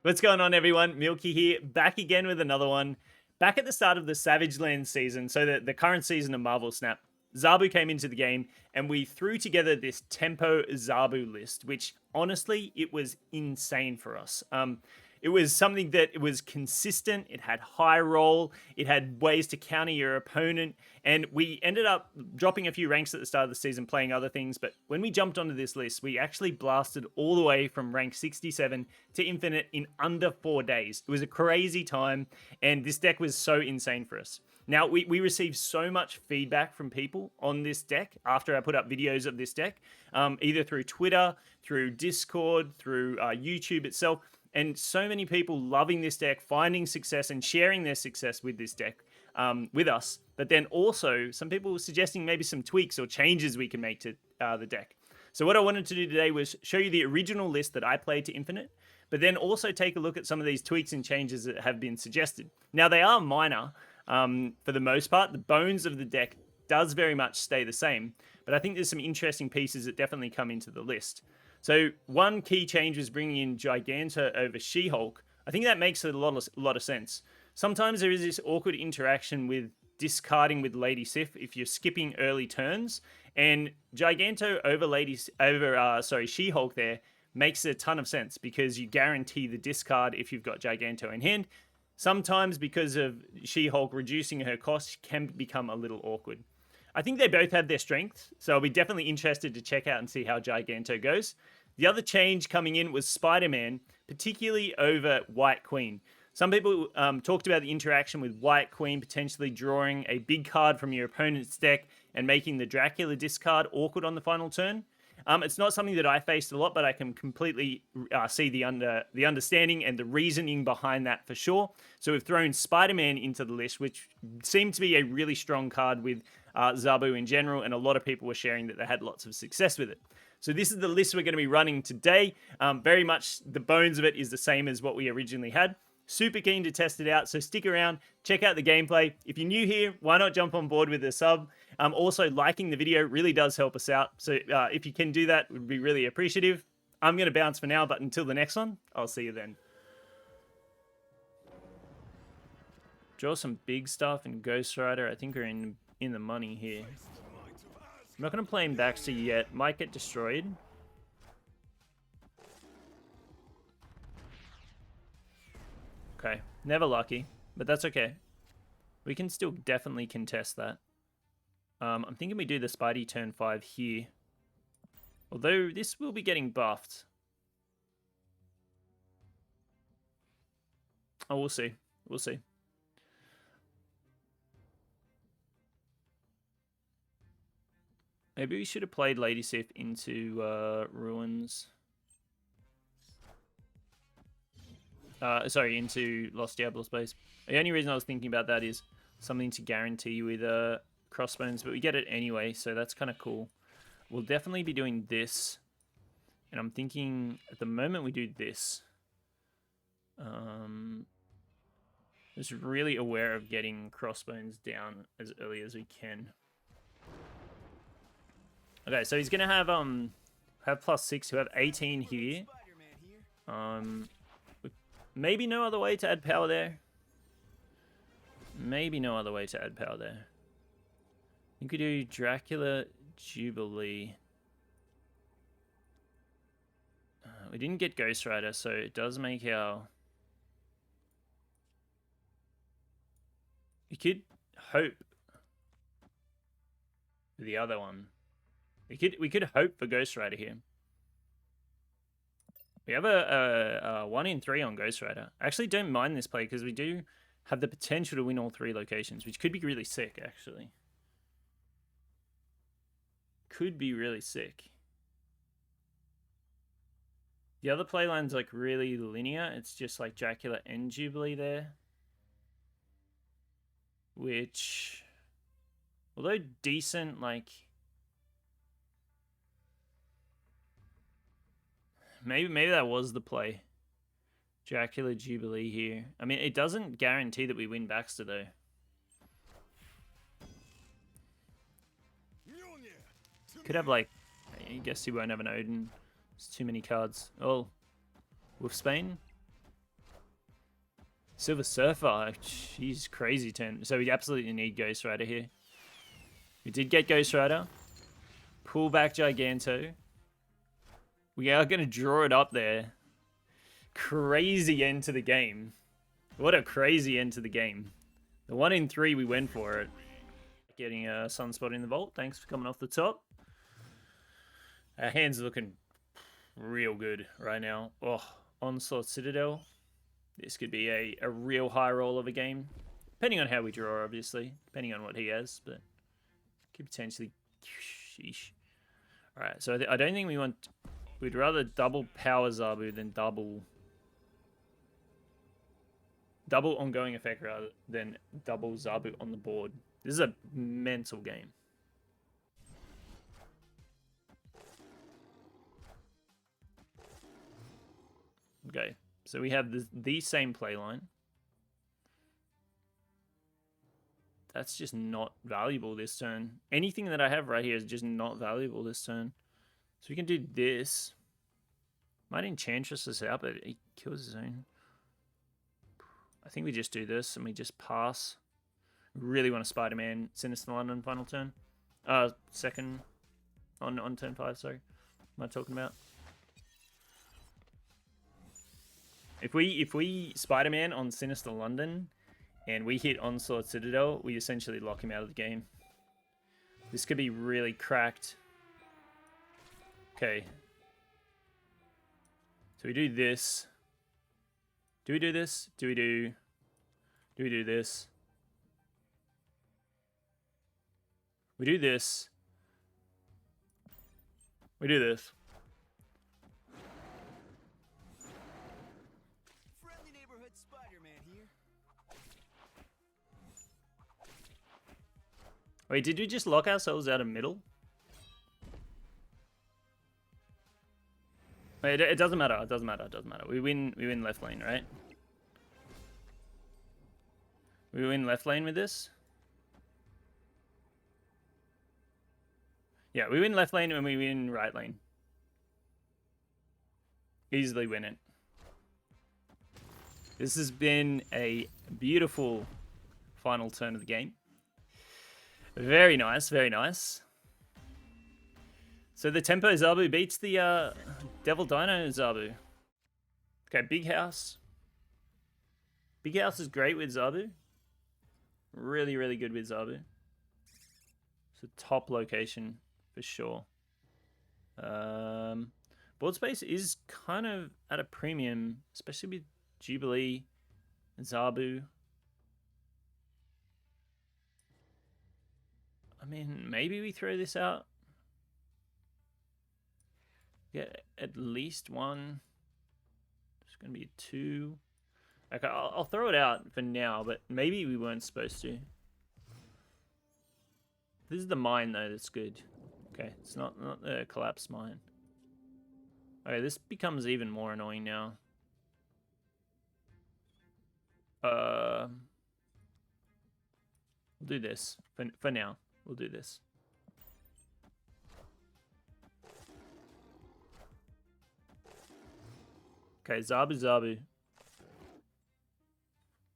What's going on, everyone? Milky here, back again with another one. Back at the start of the Savage Land season, so the current season of MarvelSNAP, Zabu came into the game and we threw together this Tempo Zabu list, which honestly, it was insane for us. It was something that it was consistent, it had high roll, it had ways to counter your opponent, and we ended up dropping a few ranks at the start of the season playing other things. But when we jumped onto this list, we actually blasted all the way from rank 67 to Infinite in under 4 days. It was a crazy time, and this deck was so insane for us. Now, we received so much feedback from people on this deck after I put up videos of this deck, either through Twitter, through Discord, through YouTube itself, and so many people loving this deck, finding success and sharing their success with this deck with us. But then also some people were suggesting maybe some tweaks or changes we can make to the deck. So what I wanted to do today was show you the original list that I played to Infinite, but then also take a look at some of these tweaks and changes that have been suggested. Now, they are minor for the most part. The bones of the deck does very much stay the same, but I think there's some interesting pieces that definitely come into the list. So one key change was bringing in Giganto over She-Hulk. I think that makes a lot of sense. Sometimes there is this awkward interaction with discarding with Lady Sif if you're skipping early turns, and Giganto over She-Hulk there makes a ton of sense because you guarantee the discard if you've got Giganto in hand. Sometimes because of She-Hulk reducing her cost can become a little awkward. I think they both have their strengths, so I'll be definitely interested to check out and see how Giganto goes. The other change coming in was Spider-Man, particularly over White Queen. Some people talked about the interaction with White Queen potentially drawing a big card from your opponent's deck and making the Dracula discard awkward on the final turn. It's not something that I faced a lot, but I can completely see the understanding and the reasoning behind that for sure. So we've thrown Spider-Man into the list, which seemed to be a really strong card with Zabu in general, and a lot of people were sharing that they had lots of success with it. So this is the list we're going to be running today. Very much the bones of it is the same as what we originally had. Super keen to test it out, so stick around, check out the gameplay. If you're new here, why not jump on board with a sub? Also, liking the video really does help us out, so if you can do that, we'd be really appreciative. I'm going to bounce for now, but until the next one, I'll see you then. Draw some big stuff and Ghost Rider. I think we're in the money here. I'm not going to play him Baxter yet. Might get destroyed. Okay, never lucky, but that's okay. We can still definitely contest that. I'm thinking we do the Spidey turn 5 here. Although this will be getting buffed. Oh, we'll see. We'll see. Maybe we should have played Lady Sif into Ruins. Sorry, into Lost Diablo Space. The only reason I was thinking about that is something to guarantee with Crossbones, but we get it anyway, so that's kind of cool. We'll definitely be doing this, and I'm thinking at the moment we do this. Just really aware of getting Crossbones down as early as we can. Okay, so he's gonna have +6, who have 18 here. Maybe no other way to add power there. Maybe no other way to add power there. You could do Dracula Jubilee. We didn't get Ghost Rider, so it does make our... You could hope for the other one. We could hope for Ghost Rider here. We have a 1 in 3 on Ghost Rider. I actually don't mind this play because we do have the potential to win all 3 locations, which could be really sick, actually. Could be really sick. The other playline's like really linear. It's just like Dracula and Jubilee there. Which, although decent, like... Maybe that was the play. Dracula Jubilee here. I mean, it doesn't guarantee that we win Baxter, though. Could have, like... I guess he won't have an Odin. There's too many cards. Oh. Wolfsbane? Silver Surfer. Jeez, crazy turn. So we absolutely need Ghost Rider here. We did get Ghost Rider. Pull back Giganto. We are going to draw it up there. Crazy end to the game. What a crazy end to the game. The 1 in 3, we went for it. Getting a Sunspot in the vault. Thanks for coming off the top. Our hands are looking real good right now. Oh, Onslaught Citadel. This could be a real high roll of a game. Depending on how we draw, obviously. Depending on what he has, but could potentially... Sheesh. Alright, so I don't think we want... We'd rather double Power Zabu than double ongoing effect rather than double Zabu on the board. This is a mental game. Okay, so we have the same playline. That's just not valuable this turn. Anything that I have right here is just not valuable this turn. So we can do this. Might Enchantress us out, but he kills his own. I think we just do this and we just pass. Really want a Spider-Man Sinister London final turn. Second on turn 5, sorry. What am I talking about? If we Spider-Man on Sinister London and we hit Onslaught Citadel, we essentially lock him out of the game. This could be really cracked. Okay. So we do this. Do we do this? Do we do this? We do this. We do this. Friendly neighborhood Spider-Man here. Wait, did we just lock ourselves out of middle? Wait, it doesn't matter. It doesn't matter. It doesn't matter. We win left lane, right? We win left lane with this. Yeah, we win left lane and we win right lane. Easily win it. This has been a beautiful final turn of the game. Very nice, very nice. So the Tempo Zabu beats the Devil Dino Zabu. Okay, Big House. Big House is great with Zabu. Really, really good with Zabu. It's a top location for sure. Board space is kind of at a premium, especially with Jubilee and Zabu. I mean, maybe we throw this out. Get at least one. It's going to be 2. Okay, I'll throw it out for now, but maybe we weren't supposed to. This is the mine, though, that's good. Okay, it's not the collapsed mine. Okay, this becomes even more annoying now. We'll do this. For now, we'll do this. Okay, Zabu Zabu.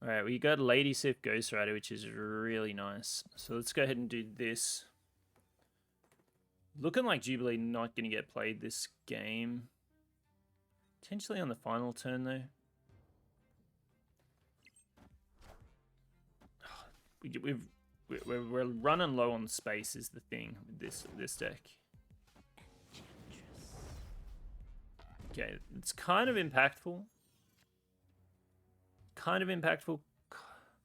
Alright, we got Lady Sif Ghost Rider, which is really nice. So let's go ahead and do this. Looking like Jubilee not going to get played this game. Potentially on the final turn, though. We're running low on space is the thing with this deck. Okay, it's kind of impactful. Kind of impactful.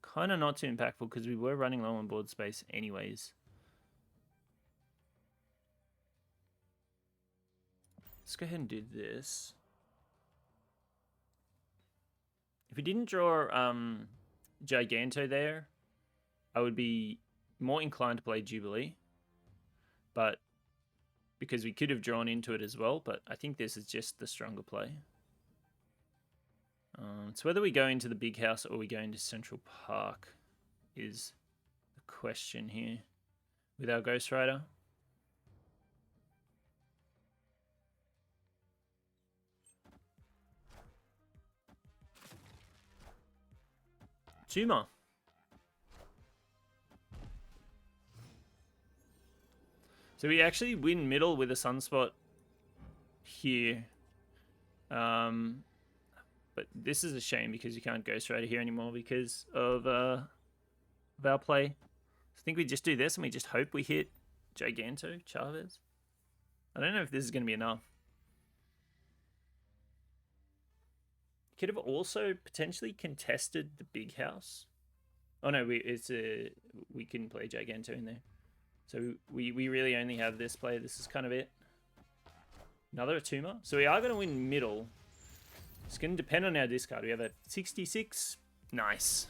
Kind of not too impactful because we were running low on board space anyways. Let's go ahead and do this. If we didn't draw Giganto there, I would be more inclined to play Jubilee. But because we could have drawn into it as well, but I think this is just the stronger play. It's whether we go into the big house or we go into Central Park is the question here with our Ghost Rider. Tumor. So we actually win middle with a Sunspot here. But this is a shame because you can't Ghost Rider here anymore because of our play. I think we just do this and we just hope we hit Giganto, Chavez. I don't know if this is going to be enough. Could have also potentially contested the big house. Oh no, we can play Giganto in there. So we really only have this play. This is kind of it. Another Tumor. So we are going to win middle. It's going to depend on our discard. We have a 66. Nice.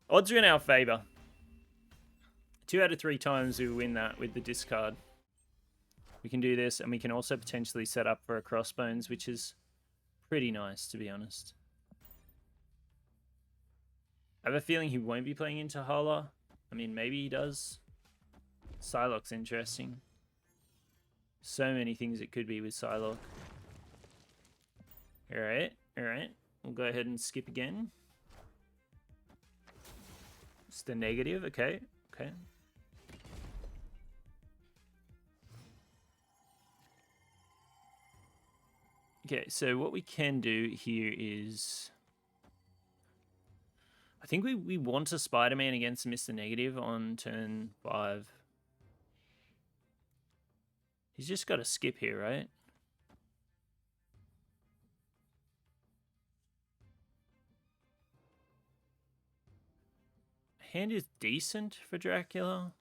Odds are in our favor. 2 out of 3 times we win that with the discard. We can do this, and we can also potentially set up for a Crossbones, which is pretty nice, to be honest. I have a feeling he won't be playing into Hala. I mean, maybe he does. Psylocke's interesting. So many things it could be with Psylocke. Alright, alright. We'll go ahead and skip again. It's the negative, okay, okay. Okay, so what we can do here is... I think we want a Spider-Man against Mr. Negative on turn 5. He's just got to skip here, right? Hand is decent for Dracula.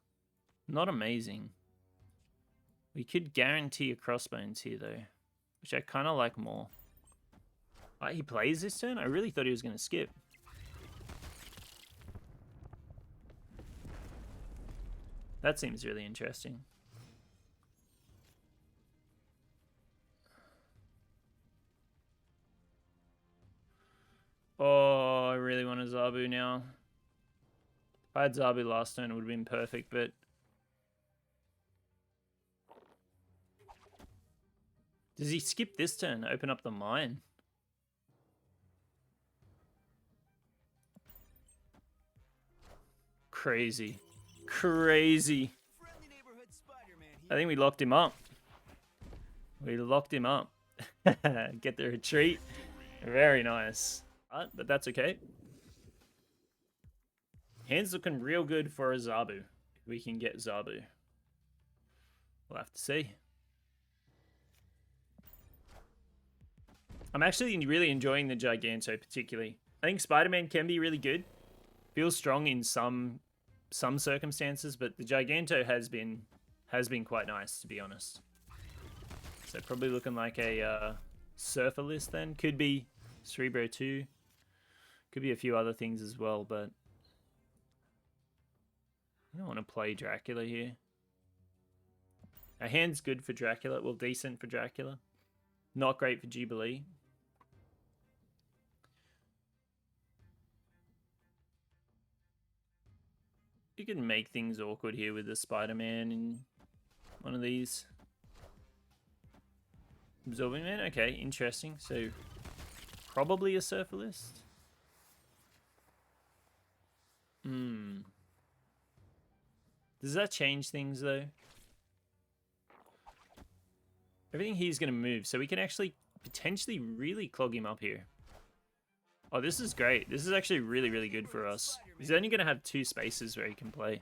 Not amazing. We could guarantee a Crossbones here, though, which I kind of like more. He plays this turn? I really thought he was going to skip. That seems really interesting. Oh, I really want a Zabu now. If I had Zabu last turn, it would have been perfect, but... Does he skip this turn? Open up the mine? Crazy. Crazy. I think we locked him up. We locked him up. Get the retreat. Very nice. But that's okay. Hand's looking real good for a Zabu. If we can get Zabu. We'll have to see. I'm actually really enjoying the Giganto particularly. I think Spider-Man can be really good. Feels strong in some circumstances, but the Giganto has been quite nice, to be honest. So probably looking like a Surfer list then. Could be Cerebro 2. Could be a few other things as well, but I don't want to play Dracula here. Our hand's good for Dracula. Well, decent for Dracula. Not great for Jubilee. You can make things awkward here with the Spider-Man in one of these. Absorbing Man? Okay, interesting. So, probably a Surfer list. Does that change things, though? Everything here's going to move, so we can actually potentially really clog him up here. Oh, this is great. This is actually really, really good for us. He's only going to have 2 spaces where he can play.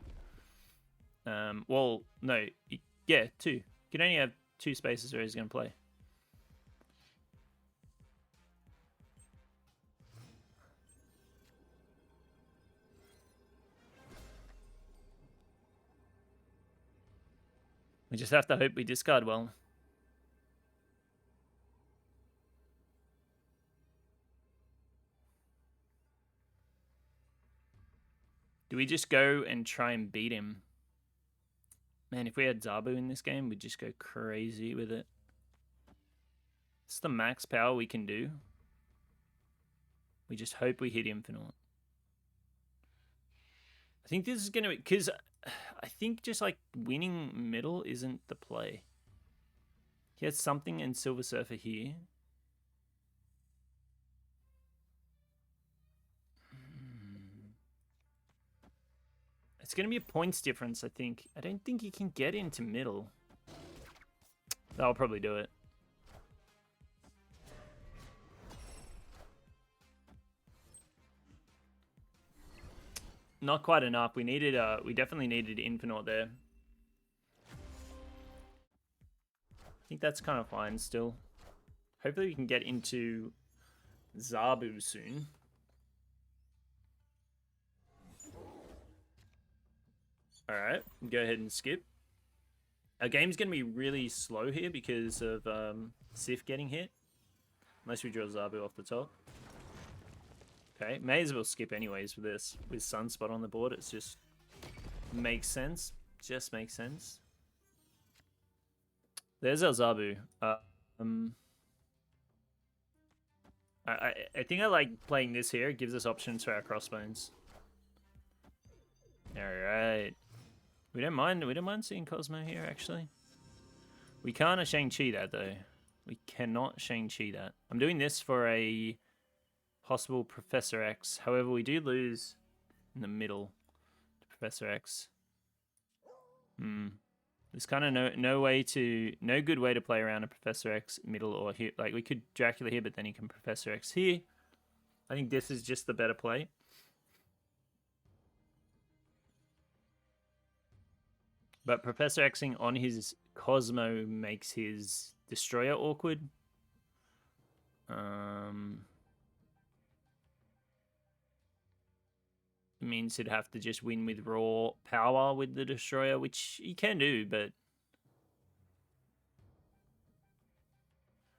Well, no. Yeah, 2. He can only have 2 spaces where he's going to play. We just have to hope we discard well. Do we just go and try and beat him? Man, if we had Zabu in this game, we'd just go crazy with it. It's the max power we can do. We just hope we hit Infinite. I think this is going to be... Because I think just like winning middle isn't the play. He has something in Silver Surfer here. It's going to be a points difference, I think. I don't think he can get into middle. That'll probably do it. Not quite enough. We needed we definitely needed Infinite there. I think that's kind of fine still. Hopefully we can get into Zabu soon. Alright, go ahead and skip. Our game's going to be really slow here because of Sif getting hit. Unless we draw Zabu off the top. Okay, may as well skip anyways with this. With Sunspot on the board, it's just makes sense. Just makes sense. There's our Zabu. I think I like playing this here. It gives us options for our crossbones. Alright. We don't mind seeing Cosmo here, actually. We can't Shang-Chi that, though. We cannot Shang-Chi that. I'm doing this for a possible Professor X. However, we do lose in the middle to Professor X. There's kind of no good way to play around a Professor X middle or here. Like, we could Dracula here, but then he can Professor X here. I think this is just the better play. But Professor Xing on his Cosmo makes his Destroyer awkward. It means he'd have to just win with raw power with the Destroyer, which he can do, but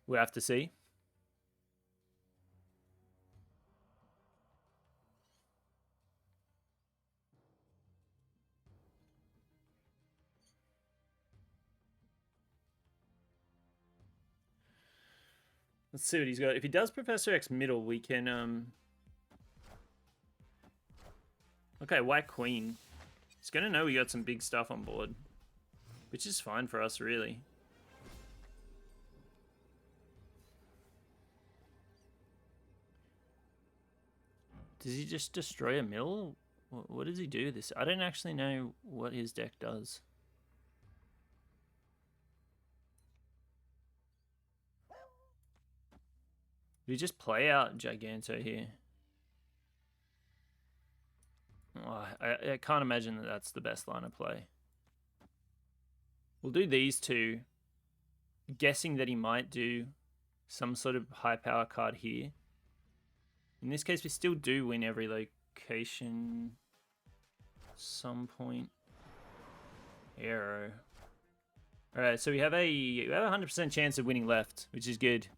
we'll have to see. Let's see what he's got. If he does Professor X middle, we can... Okay, White Queen. He's going to know we got some big stuff on board. Which is fine for us, really. Does he just destroy a mill? What does he do this? I don't actually know what his deck does. Did he just play out Giganto here? Oh, I can't imagine that that's the best line of play. We'll do these two, guessing that he might do some sort of high power card here. In this case, we still do win every location at some point. Arrow. Alright, so we have a 100% chance of winning left, which is good.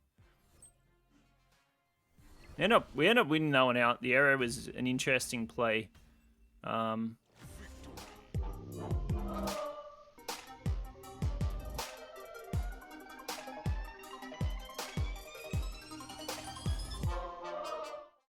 We end up winning that one out. The arrow was an interesting play.